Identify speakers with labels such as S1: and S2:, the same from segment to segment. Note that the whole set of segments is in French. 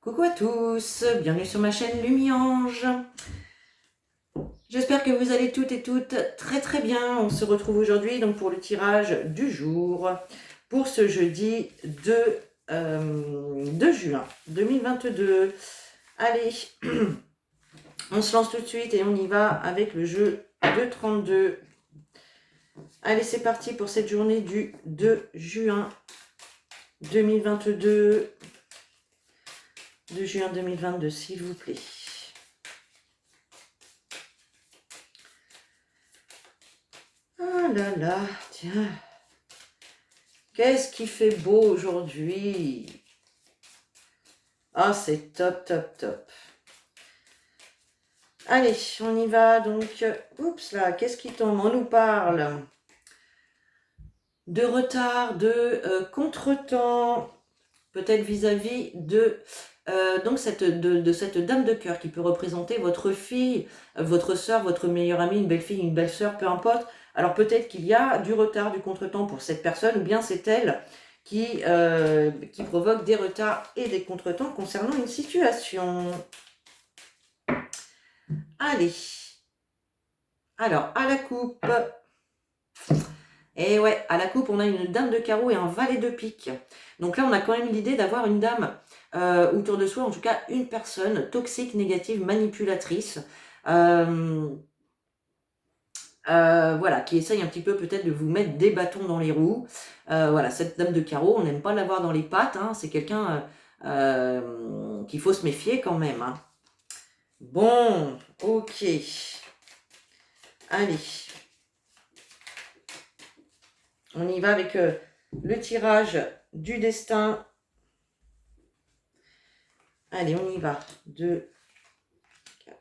S1: Coucou à tous, bienvenue sur ma chaîne Lumiange. J'espère que vous allez toutes et toutes très bien. On se retrouve aujourd'hui donc pour le tirage du jour pour ce jeudi 2 juin 2022. Allez, on se lance tout de suite et on y va avec le jeu de 32. Allez, c'est parti pour cette journée du 2 juin 2022. 2 juin 2022, s'il vous plaît. Ah là là, tiens. Qu'est-ce qui fait beau aujourd'hui? Ah, c'est top. Allez, on y va donc. Oups là, qu'est-ce qui tombe? On nous parle de retard, de contretemps, peut-être vis-à-vis de donc cette dame de cœur qui peut représenter votre fille, votre soeur, votre meilleure amie, une belle-fille, une belle-sœur, peu importe. Alors peut-être qu'il y a du retard, du contretemps pour cette personne, ou bien c'est elle qui provoque des retards et des contretemps concernant une situation. Allez. Alors, à la coupe. Et ouais, à la coupe, on a une dame de carreau et un valet de pique. Donc là, on a quand même l'idée d'avoir une dame autour de soi, en tout cas une personne toxique, négative, manipulatrice, voilà, qui essaye un petit peu peut-être de vous mettre des bâtons dans les roues. Voilà, cette dame de carreau, on n'aime pas l'avoir dans les pattes, hein, c'est quelqu'un qu'il faut se méfier quand même. Hein. Bon, ok. Allez. On y va avec le tirage du destin. Allez, on y va. 2, 4.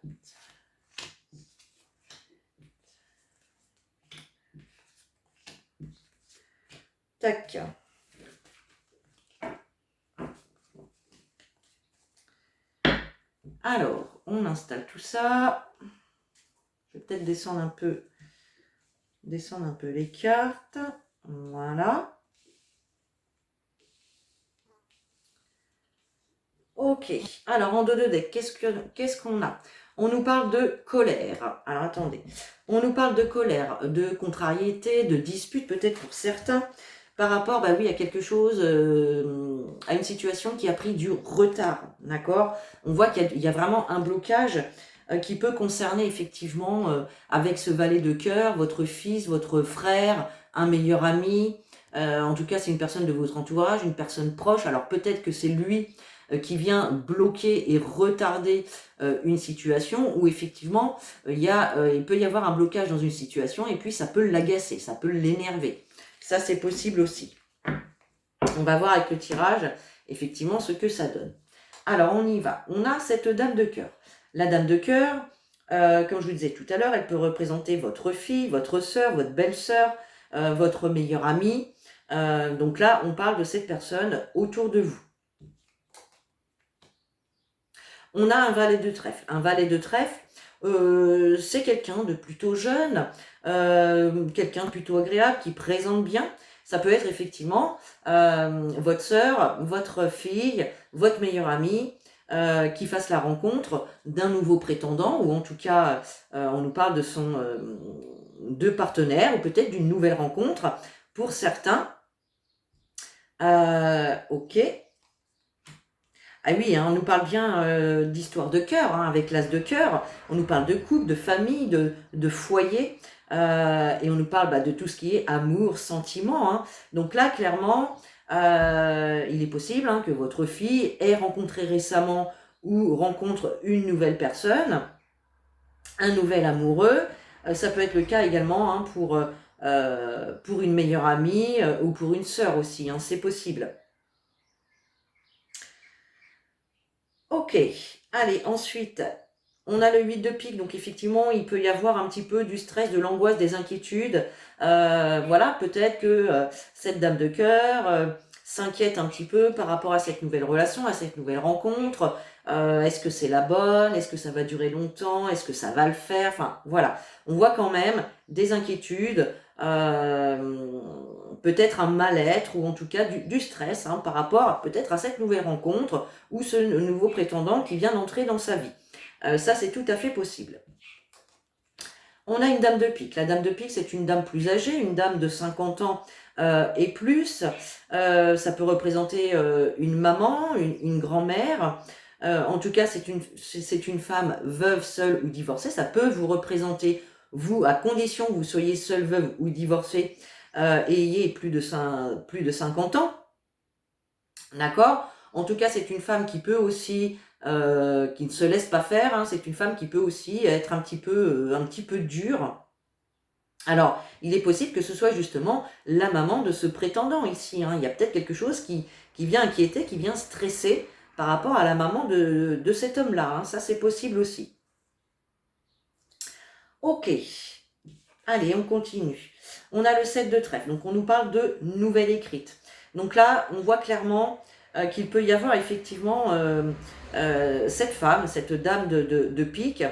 S1: Tac. Alors, on installe tout ça. Je vais peut-être descendre un peu les cartes. Voilà. Ok. Alors, en dos de deck, qu'est-ce qu'on a? On nous parle de colère. Alors, attendez. On nous parle de colère, de contrariété, de dispute, peut-être pour certains, par rapport, bah oui, à quelque chose, à une situation qui a pris du retard. D'accord? On voit qu'il y a vraiment un blocage qui peut concerner effectivement, avec ce valet de cœur, votre fils, votre frère, un meilleur ami. En tout cas, c'est une personne de votre entourage, une personne proche. Alors, peut-être que c'est lui qui vient bloquer et retarder une situation où effectivement il peut y avoir un blocage dans une situation et puis ça peut l'agacer, ça peut l'énerver. Ça c'est possible aussi. On va voir avec le tirage effectivement ce que ça donne. Alors on y va. On a cette dame de cœur. La dame de cœur, comme je vous disais tout à l'heure, elle peut représenter votre fille, votre soeur, votre belle-sœur, votre meilleure amie. Donc là, on parle de cette personne autour de vous. On a un valet de trèfle. Un valet de trèfle, c'est quelqu'un de plutôt jeune, quelqu'un de plutôt agréable, qui présente bien. Ça peut être effectivement votre sœur, votre fille, votre meilleure amie, qui fasse la rencontre d'un nouveau prétendant, ou en tout cas, on nous parle de son de partenaire, ou peut-être d'une nouvelle rencontre pour certains. Ok. Ah oui, hein, on nous parle bien d'histoire de cœur, hein, avec l'as de cœur. On nous parle de couple, de famille, de foyer. Et on nous parle de tout ce qui est amour, sentiment. Hein. Donc là, clairement, il est possible que votre fille ait rencontré récemment ou rencontre une nouvelle personne, un nouvel amoureux. Ça peut être le cas également pour une meilleure amie ou pour une sœur aussi. Hein, c'est possible. Ok, allez, ensuite, on a le 8 de pique, donc effectivement, il peut y avoir un petit peu du stress, de l'angoisse, des inquiétudes. Voilà, peut-être que cette dame de cœur s'inquiète un petit peu par rapport à cette nouvelle relation, à cette nouvelle rencontre. Est-ce que c'est la bonne? Est-ce que ça va durer longtemps? Est-ce que ça va le faire? Enfin, voilà, on voit quand même des inquiétudes peut-être un mal-être ou en tout cas du stress par rapport peut-être à cette nouvelle rencontre ou ce nouveau prétendant qui vient d'entrer dans sa vie. Ça, c'est tout à fait possible. On a une dame de pique. La dame de pique, c'est une dame plus âgée, une dame de 50 ans et plus. Ça peut représenter une maman, une grand-mère. En tout cas, c'est une femme veuve, seule ou divorcée. Ça peut vous représenter, vous, à condition que vous soyez seule, veuve ou divorcée et ayez plus de 50 ans. D'accord? En tout cas, c'est une femme qui peut aussi, qui ne se laisse pas faire. C'est une femme qui peut aussi être un petit peu dure. Alors, il est possible que ce soit justement la maman de ce prétendant ici. Il y a peut-être quelque chose qui vient inquiéter, qui vient stresser par rapport à la maman de cet homme-là. Ça, c'est possible aussi. Ok. Allez, on continue. On a le 7 de trèfle. Donc, on nous parle de nouvelle écrite. Donc là, on voit clairement qu'il peut y avoir effectivement cette femme, cette dame de pique,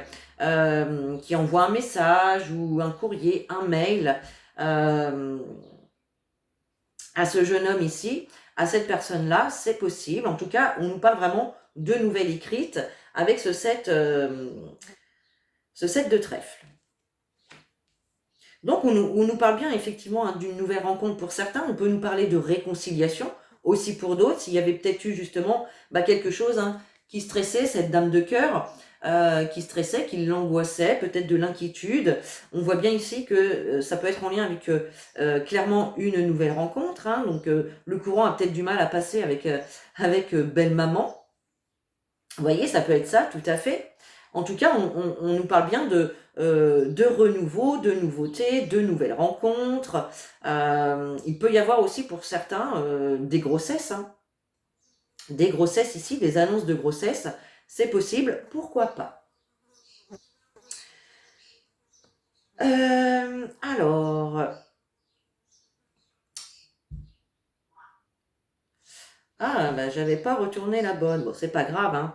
S1: qui envoie un message ou un courrier, un mail à ce jeune homme ici, à cette personne-là, c'est possible. En tout cas, on nous parle vraiment de nouvelle écrite avec ce 7 de trèfle. Donc, on nous parle bien effectivement d'une nouvelle rencontre pour certains. On peut nous parler de réconciliation aussi pour d'autres. S'il y avait peut-être eu justement quelque chose qui stressait, cette dame de cœur, qui stressait, qui l'angoissait, peut-être de l'inquiétude. On voit bien ici que ça peut être en lien avec clairement une nouvelle rencontre. Donc, le courant a peut-être du mal à passer avec belle-maman. Vous voyez, ça peut être ça, tout à fait. En tout cas, on nous parle bien de renouveau, de nouveautés, de nouvelles rencontres. Il peut y avoir aussi pour certains des grossesses. Des grossesses ici, des annonces de grossesse. C'est possible, pourquoi pas. Alors... Ah, j'avais pas retourné la bonne. Bon, c'est pas grave.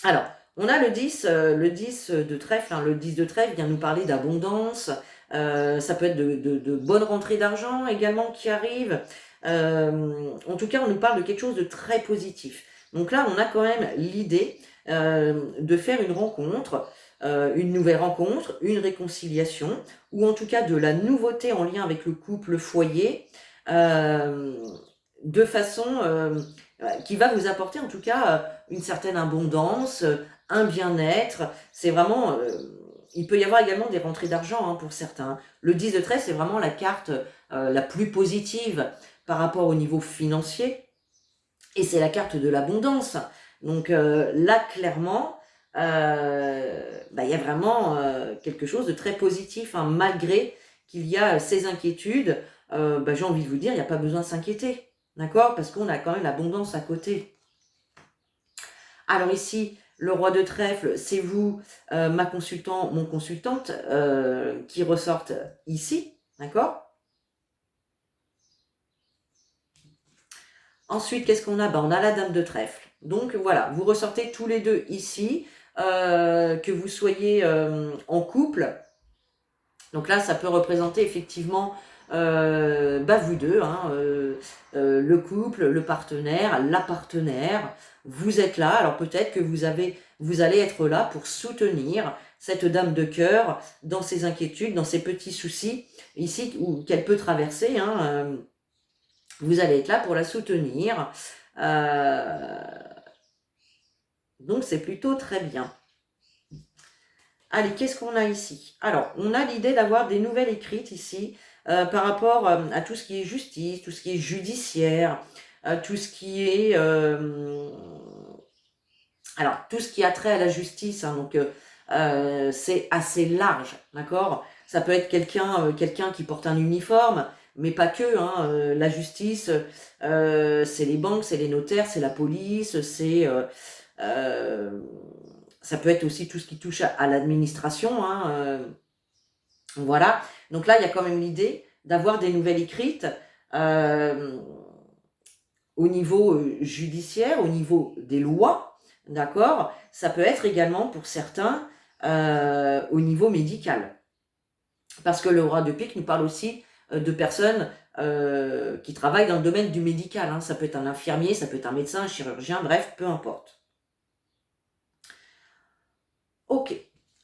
S1: Alors, on a le 10 de trèfle. Le 10 de trèfle vient nous parler d'abondance. Ça peut être de bonnes rentrées d'argent également qui arrivent. En tout cas, on nous parle de quelque chose de très positif. Donc là, on a quand même l'idée de faire une rencontre, une nouvelle rencontre, une réconciliation, ou en tout cas de la nouveauté en lien avec le couple, le foyer, de façon qui va vous apporter en tout cas une certaine abondance, un bien-être. C'est vraiment... il peut y avoir également des rentrées d'argent pour certains. Le 10 de trèfle, c'est vraiment la carte la plus positive par rapport au niveau financier. Et c'est la carte de l'abondance. Donc là, clairement, il y a vraiment quelque chose de très positif, malgré qu'il y a ces inquiétudes. J'ai envie de vous dire, il n'y a pas besoin de s'inquiéter. D'accord? Parce qu'on a quand même l'abondance à côté. Alors ici, le roi de trèfle, c'est vous, ma consultant, mon consultante, qui ressortent ici. D'accord? Ensuite, qu'est-ce qu'on a? On a la dame de trèfle. Donc voilà, vous ressortez tous les deux ici, que vous soyez en couple. Donc là, ça peut représenter effectivement vous deux, le couple, le partenaire, la partenaire. Vous êtes là, alors peut-être que vous allez être là pour soutenir cette dame de cœur dans ses inquiétudes, dans ses petits soucis, ici, qu'elle peut traverser. Vous allez être là pour la soutenir. Donc c'est plutôt très bien. Allez, qu'est-ce qu'on a ici? Alors, on a l'idée d'avoir des nouvelles écrites ici par rapport à tout ce qui est justice, tout ce qui est judiciaire, tout ce qui est... alors, tout ce qui a trait à la justice, donc c'est assez large, d'accord? Ça peut être quelqu'un qui porte un uniforme, mais pas que. La justice, c'est les banques, c'est les notaires, c'est la police, c'est... ça peut être aussi tout ce qui touche à l'administration. Voilà. Donc là, il y a quand même l'idée d'avoir des nouvelles écrites au niveau judiciaire, au niveau des lois. D'accord? Ça peut être également pour certains au niveau médical. Parce que le roi de pique nous parle aussi de personnes qui travaillent dans le domaine du médical. Hein. Ça peut être un infirmier, ça peut être un médecin, un chirurgien, bref, peu importe. Ok.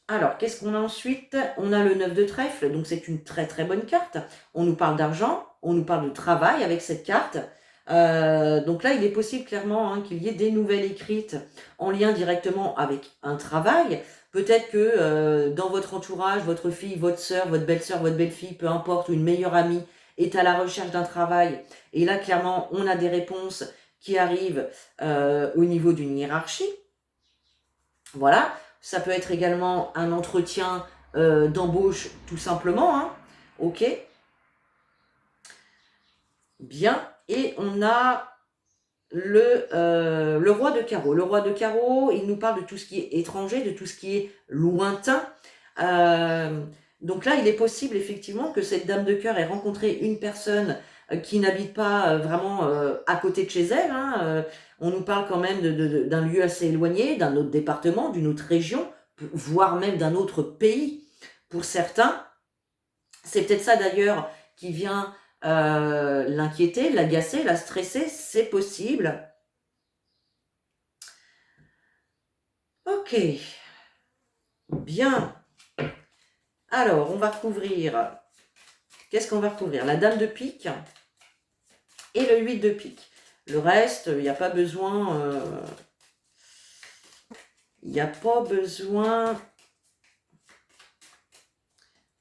S1: Alors, qu'est-ce qu'on a ensuite? On a le 9 de trèfle, donc c'est une très très bonne carte. On nous parle d'argent, on nous parle de travail avec cette carte. Donc là, il est possible clairement hein, qu'il y ait des nouvelles écrites en lien directement avec un travail. Peut-être que dans votre entourage, votre fille, votre soeur, votre belle-sœur, votre belle-fille, peu importe, ou une meilleure amie est à la recherche d'un travail. Et là, clairement, on a des réponses qui arrivent au niveau d'une hiérarchie. Voilà. Ça peut être également un entretien d'embauche tout simplement. Hein. Ok. Bien. Et on a le roi de carreau. Le roi de carreau, il nous parle de tout ce qui est étranger, de tout ce qui est lointain. Donc là, il est possible effectivement que cette dame de cœur ait rencontré une personne qui n'habite pas vraiment à côté de chez elle. Hein. On nous parle quand même d'un lieu assez éloigné, d'un autre département, d'une autre région, voire même d'un autre pays pour certains. C'est peut-être ça d'ailleurs qui vient l'inquiéter, l'agacer, la stresser, c'est possible. Ok, bien. Alors, on va recouvrir. Qu'est-ce qu'on va recouvrir? La dame de pique et le 8 de pique. Le reste, il n'y a pas besoin... Il n'y a pas besoin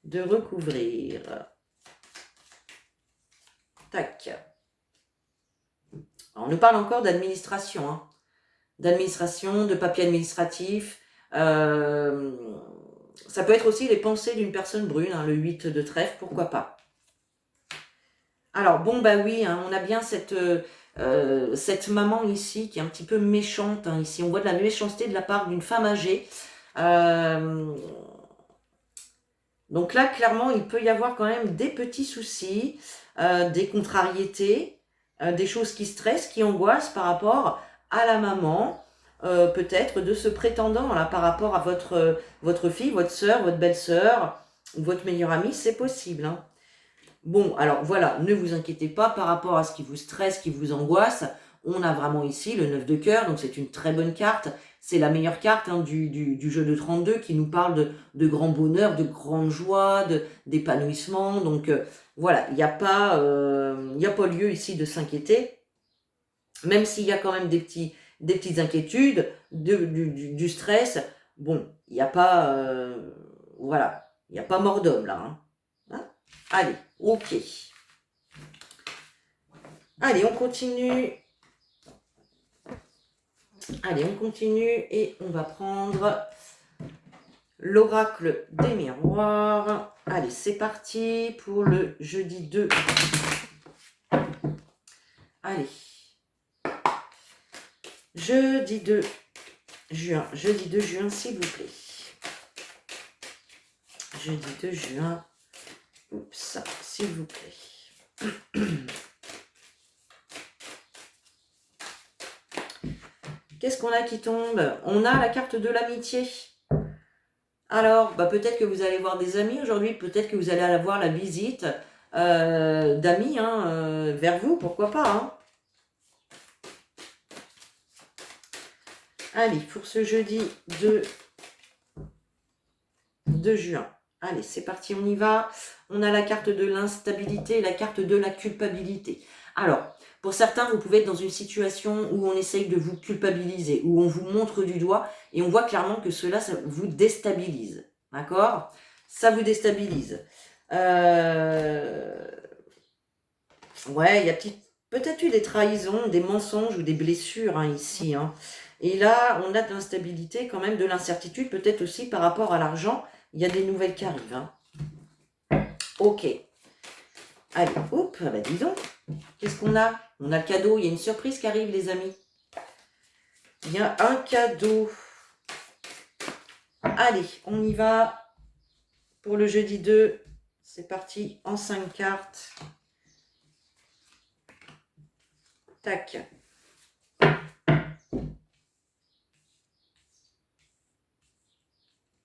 S1: de recouvrir. Tac. On nous parle encore d'administration. Hein. D'administration, de papier administratif. Ça peut être aussi les pensées d'une personne brune, hein, le 8 de trèfle, pourquoi pas. Alors, bon, bah oui, hein, on a bien cette maman ici qui est un petit peu méchante. Hein, ici, on voit de la méchanceté de la part d'une femme âgée. Donc là, clairement, il peut y avoir quand même des petits soucis, des contrariétés, des choses qui stressent, qui angoissent par rapport à la maman, peut-être de ce prétendant là, par rapport à votre fille, votre soeur, votre belle-sœur, ou votre meilleure amie, c'est possible. Hein. Bon, alors voilà, ne vous inquiétez pas par rapport à ce qui vous stresse, qui vous angoisse. On a vraiment ici le 9 de cœur, donc c'est une très bonne carte. C'est la meilleure carte hein, du jeu de 32 qui nous parle de grand bonheur, de grande joie, d'épanouissement. Donc voilà, il n'y a pas lieu ici de s'inquiéter, même s'il y a quand même des petites inquiétudes, du stress. Bon, il n'y a pas, voilà, il n'y a pas mort d'homme là. Hein. Hein. Allez, ok. Allez, on continue. Allez, on continue et on va prendre l'oracle des miroirs. Allez, c'est parti pour le jeudi 2. Allez. Jeudi 2 juin. Jeudi 2 juin, s'il vous plaît. Jeudi 2 juin. Oups, s'il vous plaît. Qu'est-ce qu'on a qui tombe? On a la carte de l'amitié. Alors, bah, peut-être que vous allez voir des amis aujourd'hui, peut-être que vous allez avoir la visite d'amis hein, vers vous, pourquoi pas. Hein. Allez, pour ce jeudi 2 juin. Allez, c'est parti, on y va. On a la carte de l'instabilité et la carte de la culpabilité. Alors, pour certains, vous pouvez être dans une situation où on essaye de vous culpabiliser, où on vous montre du doigt et on voit clairement que cela, ça vous déstabilise. D'accord? Ça vous déstabilise. Ouais, il y a peut-être eu des trahisons, des mensonges ou des blessures hein, ici. Hein. Et là, on a de l'instabilité, quand même de l'incertitude, peut-être aussi par rapport à l'argent. Il y a des nouvelles qui arrivent. Hein. Ok. Allez, hop, bah dis donc. Qu'est-ce qu'on a? On a le cadeau, il y a une surprise qui arrive, les amis. Il y a un cadeau. Allez, on y va pour le jeudi 2. C'est parti, en 5 cartes. Tac.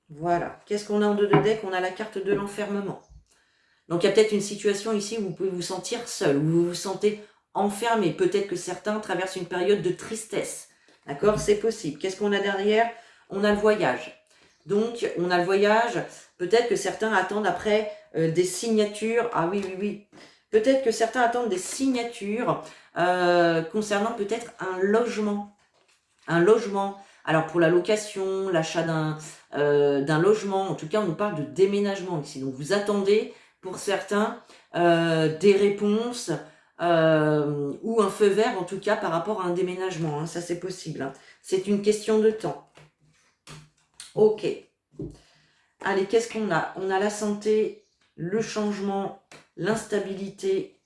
S1: Voilà. Qu'est-ce qu'on a en 2 de deck? On a la carte de l'enfermement. Donc il y a peut-être une situation ici où vous pouvez vous sentir seul, où vous vous sentez enfermé. Peut-être que certains traversent une période de tristesse. D'accord? C'est possible. Qu'est-ce qu'on a derrière? On a le voyage. Donc on a le voyage. Peut-être que certains attendent après des signatures. Ah oui, oui, oui. Peut-être que certains attendent des signatures concernant peut-être un logement. Un logement. Alors pour la location, l'achat d'un logement, en tout cas on nous parle de déménagement ici. Donc vous attendez pour certains des réponses ou un feu vert en tout cas par rapport à un déménagement. Hein, ça c'est possible. Hein. C'est une question de temps. Ok. Allez, qu'est-ce qu'on a? On a la santé, le changement, l'instabilité,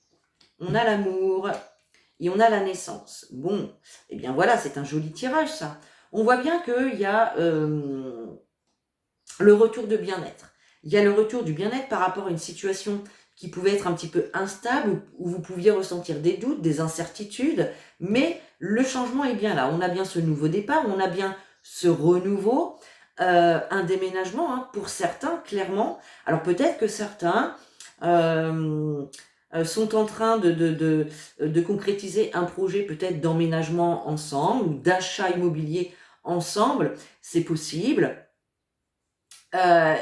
S1: on a l'amour et on a la naissance. Bon, eh bien voilà, c'est un joli tirage ça. On voit bien qu'il y a le retour de bien-être. Il y a le retour du bien-être par rapport à une situation qui pouvait être un petit peu instable, où vous pouviez ressentir des doutes, des incertitudes, mais le changement est bien là. On a bien ce nouveau départ, on a bien ce renouveau, un déménagement hein, pour certains, clairement. Alors peut-être que certains sont en train de concrétiser un projet peut-être d'emménagement ensemble ou d'achat immobilier ensemble, c'est possible.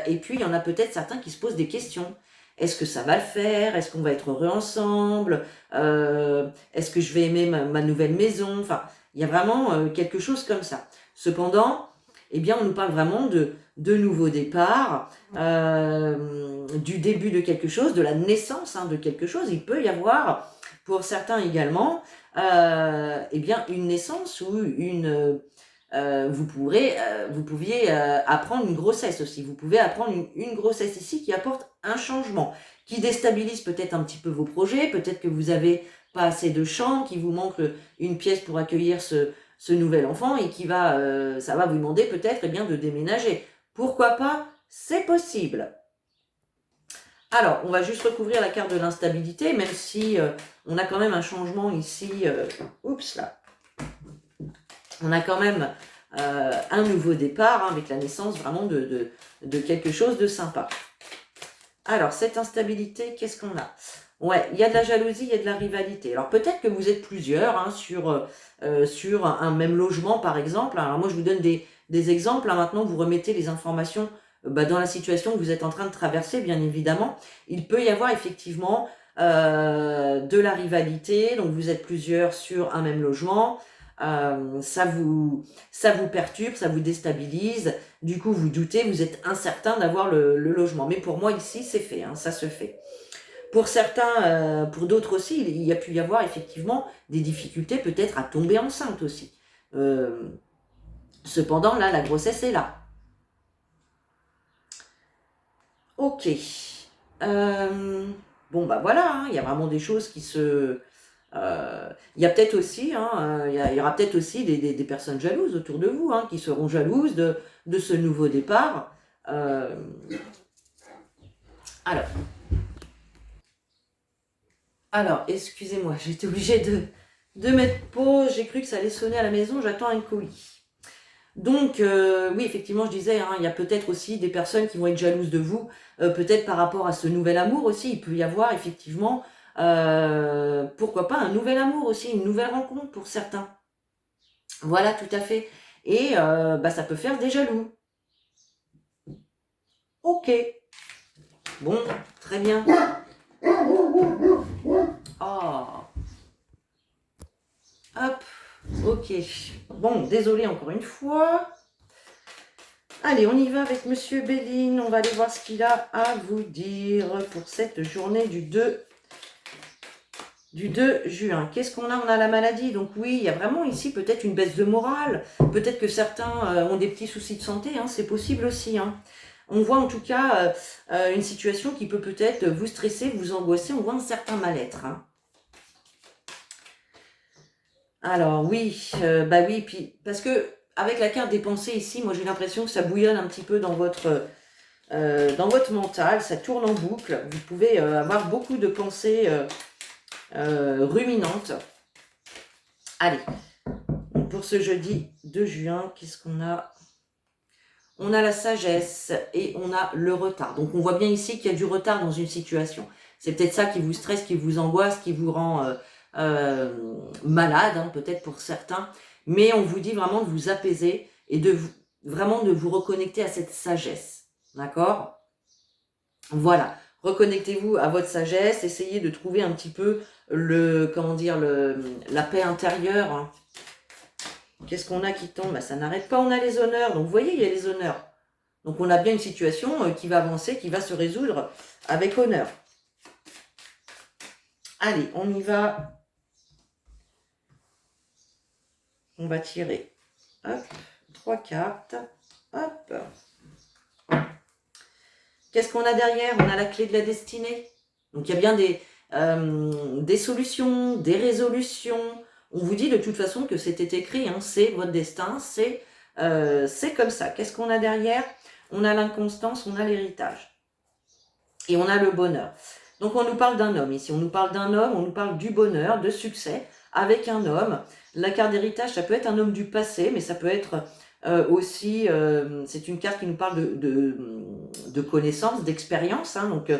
S1: Et puis, il y en a peut-être certains qui se posent des questions. Est-ce que ça va le faire? Est-ce qu'on va être heureux ensemble? Est-ce que je vais aimer ma nouvelle maison? Enfin, il y a vraiment quelque chose comme ça. Cependant, eh bien, on nous parle vraiment de nouveaux départs, du début de quelque chose, de la naissance hein, de quelque chose. Il peut y avoir, pour certains également, eh bien, une naissance ou vous pouviez apprendre une grossesse aussi. Vous pouvez apprendre une grossesse ici qui apporte un changement, qui déstabilise peut-être un petit peu vos projets, peut-être que vous n'avez pas assez de chambre, qu'il vous manque une pièce pour accueillir ce nouvel enfant et ça va vous demander peut-être eh bien, de déménager. Pourquoi pas? C'est possible. Alors, on va juste recouvrir la carte de l'instabilité, même si on a quand même un changement ici. Oups là. On a quand même un nouveau départ hein, avec la naissance vraiment de quelque chose de sympa. Alors, cette instabilité, qu'est-ce qu'on a? Ouais, il y a de la jalousie, il y a de la rivalité. Alors, peut-être que vous êtes plusieurs hein, sur un même logement, par exemple. Alors, moi, je vous donne des exemples. Hein. Maintenant, vous remettez les informations dans la situation que vous êtes en train de traverser, bien évidemment. Il peut y avoir effectivement de la rivalité. Donc, vous êtes plusieurs sur un même logement. Ça vous perturbe, ça vous déstabilise, du coup vous doutez, vous êtes incertain d'avoir le logement. Mais pour moi ici c'est fait, hein, ça se fait. Pour certains, pour d'autres aussi, il y a pu y avoir effectivement des difficultés peut-être à tomber enceinte aussi. Cependant là, la grossesse est là. Ok. Bon bah voilà, hein, il y a vraiment des choses qui se... il y a peut-être aussi, hein, il y aura peut-être aussi des personnes jalouses autour de vous, hein, qui seront jalouses de ce nouveau départ. Alors, excusez-moi, j'étais obligée de mettre pause, j'ai cru que ça allait sonner à la maison, j'attends un colis. Donc, oui, effectivement, je disais, hein, il y a peut-être aussi des personnes qui vont être jalouses de vous, peut-être par rapport à ce nouvel amour aussi, il peut y avoir effectivement, pourquoi pas un nouvel amour aussi, une nouvelle rencontre pour certains. Voilà, tout à fait. Et ça peut faire des jaloux. Ok. Bon, très bien. Oh. Hop. Ok. Bon, désolé encore une fois. Allez, on y va avec Monsieur Béline. On va aller voir ce qu'il a à vous dire pour cette journée du 2 juin. Qu'est-ce qu'on a? On a la maladie. Donc oui, il y a vraiment ici peut-être une baisse de morale. Peut-être que certains ont des petits soucis de santé. Hein, c'est possible aussi. Hein. On voit en tout cas une situation qui peut peut-être vous stresser, vous angoisser. On voit un certain mal-être. Hein. Alors oui, oui, puis parce que avec la carte des pensées ici, moi j'ai l'impression que ça bouillonne un petit peu dans votre mental, ça tourne en boucle. Vous pouvez avoir beaucoup de pensées ruminantes. Allez, pour ce jeudi 2 juin, qu'est-ce qu'on a? on a la sagesse et on a le retard. Donc on voit bien ici qu'il y a du retard dans une situation. C'est peut-être ça qui vous stresse, qui vous angoisse, qui vous rend malade, hein, peut-être pour certains. Mais on vous dit vraiment de vous apaiser et vraiment de vous reconnecter à cette sagesse. D'accord? Voilà. Reconnectez-vous à votre sagesse, essayez de trouver un petit peu la paix intérieure, hein. Qu'est-ce qu'on a qui tombe? Bah, ça n'arrête pas, on a les honneurs. Donc vous voyez, il y a les honneurs. Donc on a bien une situation qui va avancer, qui va se résoudre avec honneur. Allez, on y va. On va tirer. Hop, 3 cartes. Hop. Qu'est-ce qu'on a derrière? On a la clé de la destinée. Donc il y a bien des solutions, des résolutions. On vous dit de toute façon que c'était écrit, hein, c'est votre destin, c'est comme ça. Qu'est-ce qu'on a derrière? On a l'inconstance, on a l'héritage. Et on a le bonheur. Donc on nous parle d'un homme ici. On nous parle d'un homme, on nous parle du bonheur, de succès avec un homme. La carte d'héritage, ça peut être un homme du passé, mais ça peut être aussi, c'est une carte qui nous parle de connaissances, d'expérience. Hein, donc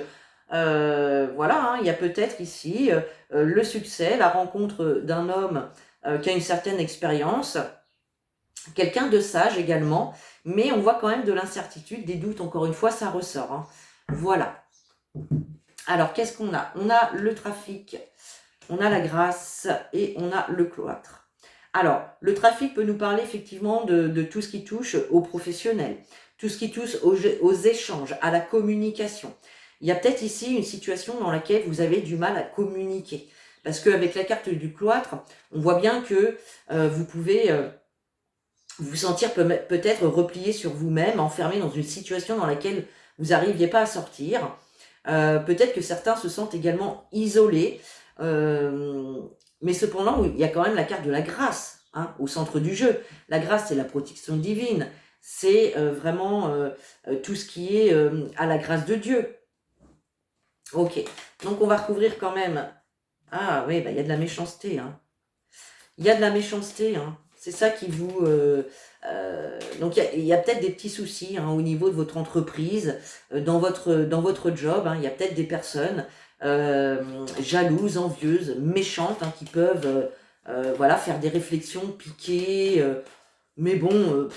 S1: voilà, hein, il y a peut-être ici le succès, la rencontre d'un homme qui a une certaine expérience, quelqu'un de sage également, mais on voit quand même de l'incertitude, des doutes, encore une fois, ça ressort. Hein. Voilà. Alors, qu'est-ce qu'on a? On a le trafic, on a la grâce et on a le cloître. Alors, le trafic peut nous parler effectivement de tout ce qui touche aux professionnels, tout ce qui touche aux échanges, à la communication. Il y a peut-être ici une situation dans laquelle vous avez du mal à communiquer. Parce qu'avec la carte du cloître, on voit bien que vous pouvez vous sentir peut-être replié sur vous-même, enfermé dans une situation dans laquelle vous n'arriviez pas à sortir. Peut-être que certains se sentent également isolés. Mais cependant, il y a quand même la carte de la grâce, hein, au centre du jeu. La grâce, c'est la protection divine. C'est vraiment tout ce qui est à la grâce de Dieu. Ok, donc on va recouvrir quand même. Ah oui, bah, y a de la méchanceté. Hein. Il y a de la méchanceté. Hein. C'est ça qui vous... donc il y a peut-être des petits soucis hein, au niveau de votre entreprise, dans votre job. Hein, il y a peut-être des personnes jalouses, envieuses, méchantes, hein, qui peuvent voilà, faire des réflexions piquées. Mais bon,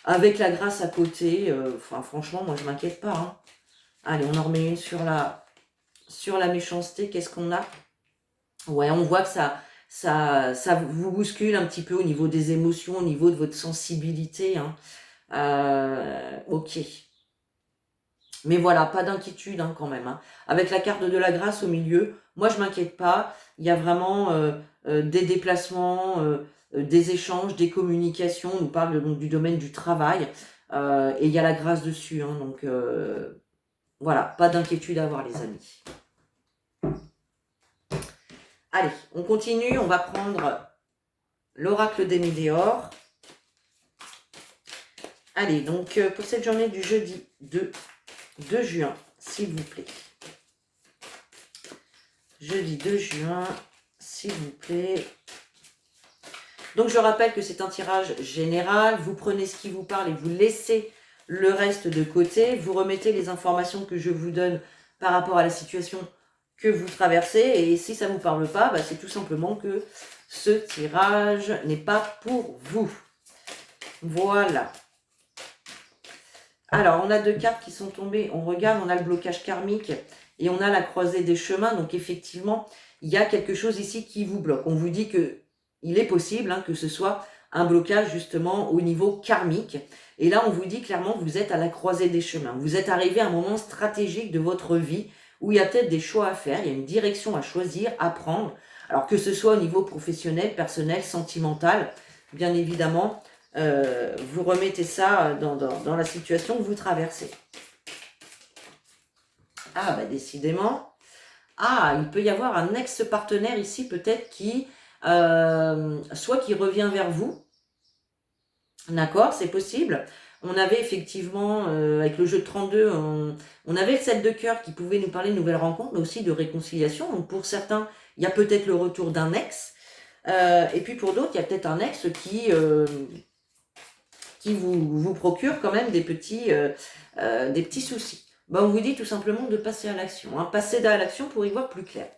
S1: avec la grâce à côté, franchement, moi je m'inquiète pas. Hein. Allez, on en remet une sur la méchanceté. Qu'est-ce qu'on a? Ouais, on voit que ça vous bouscule un petit peu au niveau des émotions, au niveau de votre sensibilité. Hein. Ok. Mais voilà, pas d'inquiétude hein, quand même. Hein. Avec la carte de la grâce au milieu, moi je m'inquiète pas. Il y a vraiment des déplacements, des échanges, des communications. On nous parle donc du domaine du travail. Et il y a la grâce dessus. Hein, donc voilà, pas d'inquiétude à avoir les amis. Allez, on continue. On va prendre l'oracle des météores. Allez, donc pour cette journée du jeudi 2 juin, s'il vous plaît. Jeudi 2 juin, s'il vous plaît. Donc je rappelle que c'est un tirage général. Vous prenez ce qui vous parle et vous laissez le reste de côté. Vous remettez les informations que je vous donne par rapport à la situation que vous traversez. Et si ça ne vous parle pas, bah, c'est tout simplement que ce tirage n'est pas pour vous. Voilà. Alors, on a 2 cartes qui sont tombées. On regarde, on a le blocage karmique et on a la croisée des chemins. Donc, effectivement, il y a quelque chose ici qui vous bloque. On vous dit que il est possible hein, que ce soit un blocage justement au niveau karmique. Et là, on vous dit clairement que vous êtes à la croisée des chemins. Vous êtes arrivé à un moment stratégique de votre vie où il y a peut-être des choix à faire, il y a une direction à choisir, à prendre. Alors que ce soit au niveau professionnel, personnel, sentimental, bien évidemment, vous remettez ça dans la situation que vous traversez. Ah, bah décidément. Ah, il peut y avoir un ex-partenaire ici, peut-être, qui, soit qui revient vers vous. D'accord, c'est possible. On avait effectivement, avec le jeu de 32, on avait le 7 de cœur qui pouvait nous parler de nouvelles rencontres, mais aussi de réconciliation. Donc pour certains, il y a peut-être le retour d'un ex. Et puis pour d'autres, il y a peut-être un ex qui qui vous procure quand même des petits soucis. Ben, on vous dit tout simplement de passer à l'action. Hein. Passer à l'action pour y voir plus clair.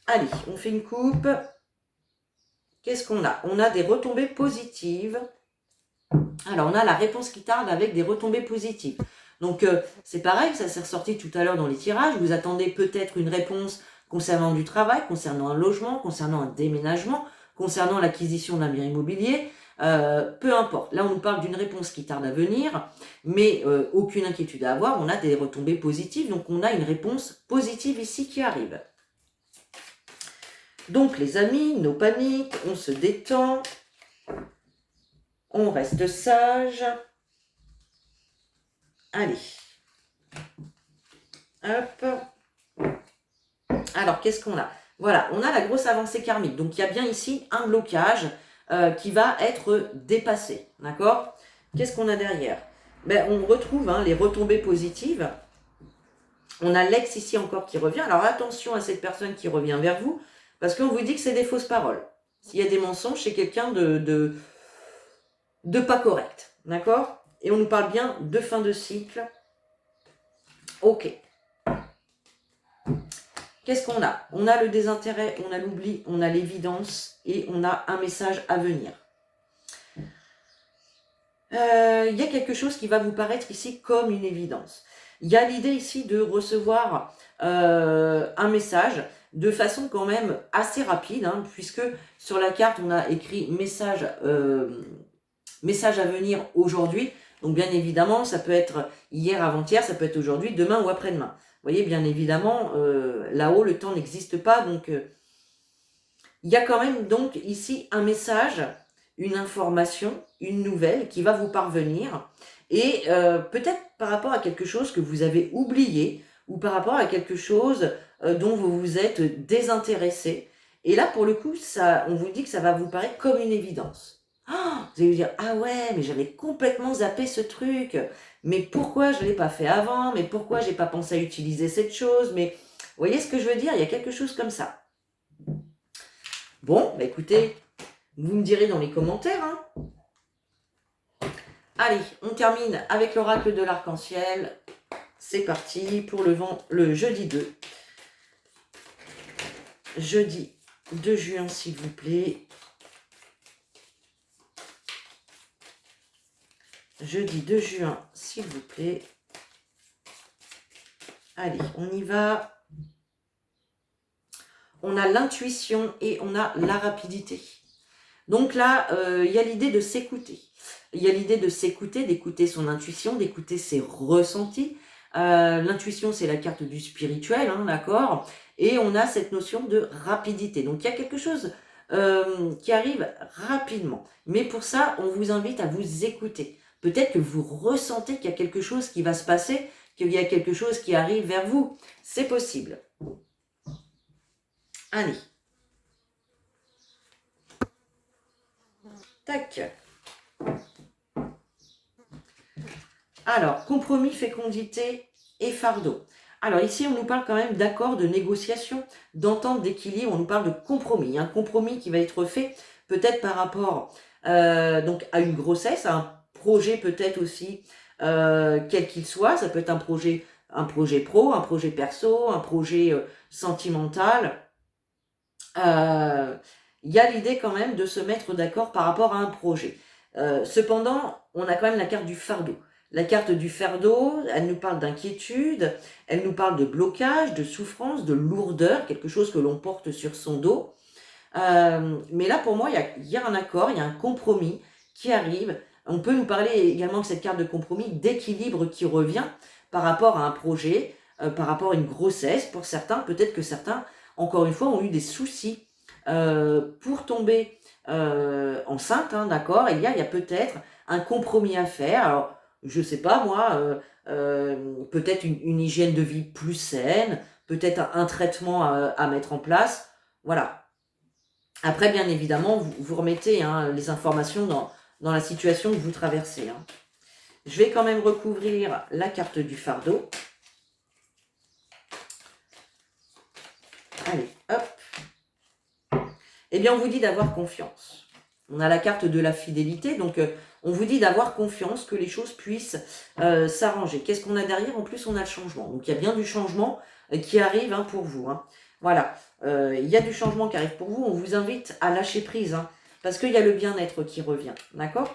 S1: Allez, on fait une coupe. Qu'est-ce qu'on a? On a des retombées positives. Alors, on a la réponse qui tarde avec des retombées positives. Donc, c'est pareil, ça s'est ressorti tout à l'heure dans les tirages. Vous attendez peut-être une réponse concernant du travail, concernant un logement, concernant un déménagement, concernant l'acquisition d'un bien immobilier. Peu importe. Là, on nous parle d'une réponse qui tarde à venir, mais aucune inquiétude à avoir. On a des retombées positives, donc on a une réponse positive ici qui arrive. Donc, les amis, nos paniques, on se détend. On reste sage. Allez. Hop. Alors, qu'est-ce qu'on a? Voilà, on a la grosse avancée karmique. Donc, il y a bien ici un blocage qui va être dépassé. D'accord? Qu'est-ce qu'on a derrière? Ben, on retrouve les retombées positives. On a l'ex ici encore qui revient. Alors, attention à cette personne qui revient vers vous, parce qu'on vous dit que c'est des fausses paroles. S'il y a des mensonges, c'est quelqu'un de pas correct. D'accord? Et on nous parle bien de fin de cycle. Ok. Qu'est-ce qu'on a? On a le désintérêt, on a l'oubli, on a l'évidence et on a un message à venir. Il y a quelque chose qui va vous paraître ici comme une évidence. Il y a l'idée ici de recevoir un message de façon quand même assez rapide, puisque sur la carte on a écrit message à venir aujourd'hui. Donc bien évidemment, ça peut être hier, avant-hier, ça peut être aujourd'hui, demain ou après-demain. Vous voyez, bien évidemment, là-haut, le temps n'existe pas. Donc, il y a quand même donc ici un message, une information, une nouvelle qui va vous parvenir. Et peut-être par rapport à quelque chose que vous avez oublié ou par rapport à quelque chose dont vous vous êtes désintéressé. Et là, pour le coup, on vous dit que ça va vous paraître comme une évidence. Vous allez vous dire, ah ouais, mais j'avais complètement zappé ce truc. Mais pourquoi je ne l'ai pas fait avant? Mais pourquoi je n'ai pas pensé à utiliser cette chose? Mais vous voyez ce que je veux dire? Il y a quelque chose comme ça. Bon, bah écoutez, vous me direz dans les commentaires. Allez, on termine avec l'oracle de l'arc-en-ciel. C'est parti pour le jeudi 2. Jeudi 2 juin, s'il vous plaît. Jeudi 2 juin, s'il vous plaît. Allez, on y va. On a l'intuition et on a la rapidité. Donc là, il y a l'idée de s'écouter. Il y a l'idée de s'écouter, d'écouter son intuition, d'écouter ses ressentis. L'intuition, c'est la carte du spirituel, d'accord? Et on a cette notion de rapidité. Donc, il y a quelque chose qui arrive rapidement. Mais pour ça, on vous invite à vous écouter. Peut-être que vous ressentez qu'il y a quelque chose qui va se passer, qu'il y a quelque chose qui arrive vers vous. C'est possible. Allez. Tac. Alors, compromis, fécondité et fardeau. Alors ici, on nous parle quand même d'accord, de négociation, d'entente, d'équilibre. On nous parle de compromis. Un compromis qui va être fait peut-être par rapport donc à une grossesse, à un projet peut-être aussi, quel qu'il soit. Ça peut être un projet pro, un projet perso, un projet sentimental. Il y a l'idée quand même de se mettre d'accord par rapport à un projet. Cependant, on a quand même la carte du fardeau. La carte du fardeau, elle nous parle d'inquiétude, elle nous parle de blocage, de souffrance, de lourdeur, quelque chose que l'on porte sur son dos. Mais là, pour moi, il y a un accord, il y a un compromis qui arrive. On peut nous parler également de cette carte de compromis, d'équilibre qui revient par rapport à un projet, par rapport à une grossesse. Pour certains, peut-être que certains, encore une fois, ont eu des soucis pour tomber enceinte, d'accord? Et il y a peut-être un compromis à faire. Alors, je sais pas moi, peut-être une hygiène de vie plus saine, peut-être un traitement à mettre en place. Voilà. Après, bien évidemment, vous remettez les informations dans la situation que vous traversez. Je vais quand même recouvrir la carte du fardeau. Allez, hop. Eh bien, on vous dit d'avoir confiance. On a la carte de la fidélité, donc on vous dit d'avoir confiance que les choses puissent s'arranger. Qu'est-ce qu'on a derrière? En plus, on a le changement. Donc il y a bien du changement qui arrive hein, pour vous. Hein. Voilà, il y a du changement qui arrive pour vous. On vous invite à lâcher prise, hein, parce qu'il y a le bien-être qui revient. D'accord?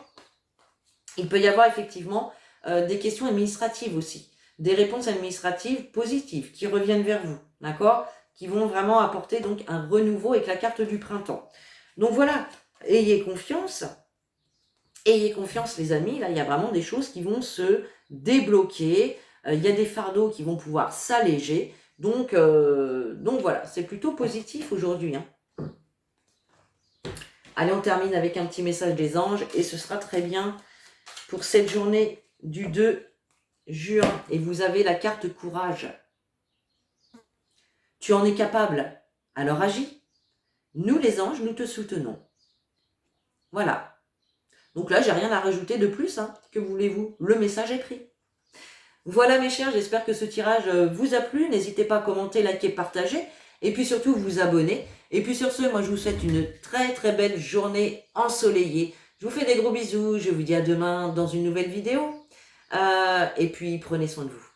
S1: Il peut y avoir effectivement des questions administratives aussi. Des réponses administratives positives qui reviennent vers vous. D'accord? Qui vont vraiment apporter donc un renouveau avec la carte du printemps. Donc voilà, ayez confiance. Ayez confiance les amis, là il y a vraiment des choses qui vont se débloquer, il y a des fardeaux qui vont pouvoir s'alléger, donc voilà, c'est plutôt positif aujourd'hui. Hein. Allez, on termine avec un petit message des anges et ce sera très bien pour cette journée du 2 juin. Et vous avez la carte courage. Tu en es capable, alors agis. Nous les anges, nous te soutenons. Voilà. Donc là, j'ai rien à rajouter de plus. Hein. Que voulez-vous? Le message est pris. Voilà mes chers, j'espère que ce tirage vous a plu. N'hésitez pas à commenter, liker, partager. Et puis surtout, vous abonner. Et puis sur ce, moi je vous souhaite une très très belle journée ensoleillée. Je vous fais des gros bisous. Je vous dis à demain dans une nouvelle vidéo. Et puis prenez soin de vous.